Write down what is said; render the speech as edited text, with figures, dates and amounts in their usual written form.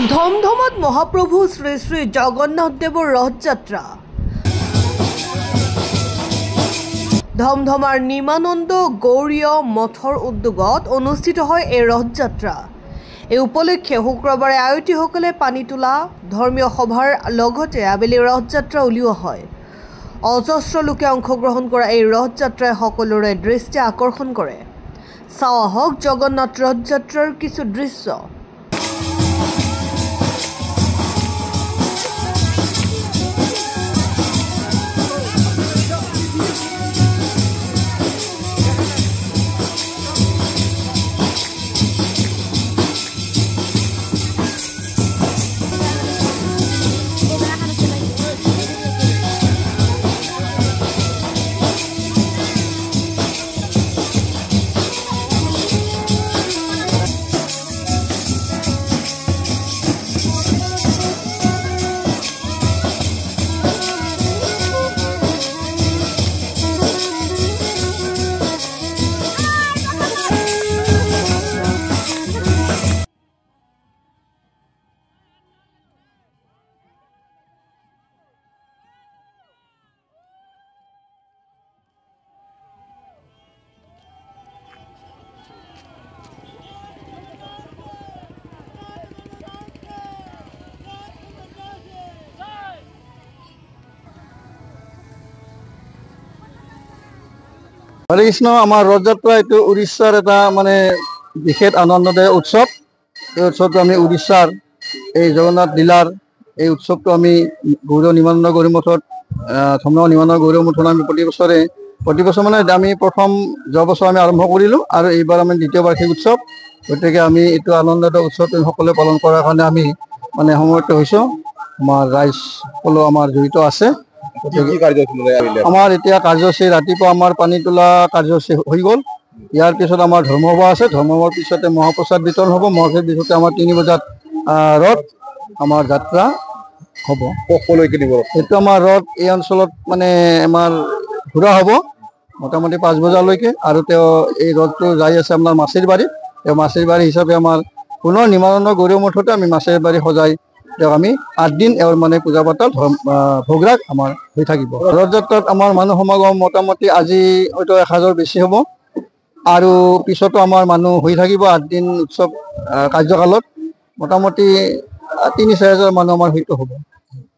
ধমধমাত মহাপ্ৰভু শ্ৰী শ্ৰী জগন্নাথ দেৱৰ ৰথযাত্ৰা। ধমধমাৰ নিমানন্দ গৌড়ীয় মঠৰ উদ্যোগত অনুষ্ঠিত হয় এই ৰথযাত্ৰা। এই উপলক্ষে শুক্ৰবাৰে আয়তীসকলে পানী তোলা ধৰ্মীয় সভাৰ লগতে আবেলি ৰথযাত্ৰা উলিওৱা হয়। অজস্ৰ লোকে অংশগ্ৰহণ কৰা এই ৰথযাত্ৰাই সকলোৰে দৃষ্টি আকৰ্ষণ কৰে। চাওঁ আহক জগন্নাথ ৰথযাত্ৰাৰ কিছু দৃশ্য। হৰে কৃষ্ণ। আমাৰ ৰথযাত্ৰা এইটো উড়িষ্যাৰ এটা মানে বিশেষ আনন্দদায়ক উৎসৱ। এই উৎসৱটো আমি উড়িষ্যাৰ এই জগন্নাথ লীলাৰ এই উৎসৱটো আমি গৌড়ীয় নিমানন্দ গৌড়ী মঠত ধমধমা নিমানন্দ গৌড়ী মঠত আমি প্ৰতি বছৰ মানে আমি প্ৰথম যোৱা বছৰ আমি আৰম্ভ কৰিলোঁ আৰু এইবাৰ আমি দ্বিতীয় বাৰ্ষিক উৎসৱ। গতিকে আমি এইটো আনন্দদায়ক উৎসৱটো সকলোৱে পালন কৰাৰ কাৰণে আমি মানে সমবেত হৈছোঁ। আমাৰ ৰাইজ সকলো আমাৰ জড়িত আছে। আমাৰ এতিয়া কাৰ্যসূচী ৰাতিপুৱা আমাৰ পানী তোলা কাৰ্যসূচী হৈ গ'ল। ইয়াৰ পিছত আমাৰ ধৰ্মসভা আছে। ধৰ্মসভাৰ পিছতে মহাপ্ৰসাদ বিতৰণ হ'ব। মহাপ্ৰসাদ পিছতে আমাৰ 3 বজাত ৰথ আমাৰ যাত্ৰা হ'ব। এইটো আমাৰ ৰথ এই অঞ্চলত মানে আমাৰ ঘূৰা হ'ব মোটামুটি 5 বজালৈকে। আৰু এই ৰথটো যাই আছে আপোনাৰ মাছিৰ বাৰীত। মাছিৰ বাৰী হিচাপে আমাৰ পুনৰ নিমানন্দ গৌড়ী মঠতে আমি মাছিৰ বাৰী সজাই আমি 8 দিন এওঁৰ মানে পূজা পাতল ভোগৰাগ আমাৰ হৈ থাকিব। ৰথযাত্ৰাত আমাৰ মানুহ সমাগম মোটামুটি আজি হয়তো 1000 বেছি হ'ব আৰু পিছতো আমাৰ মানুহ হৈ থাকিব। 8 দিন উৎসৱ কাৰ্যকালত মোটামুটি 3-4 হাজাৰ মানুহ আমাৰ হয়তো হ'ব।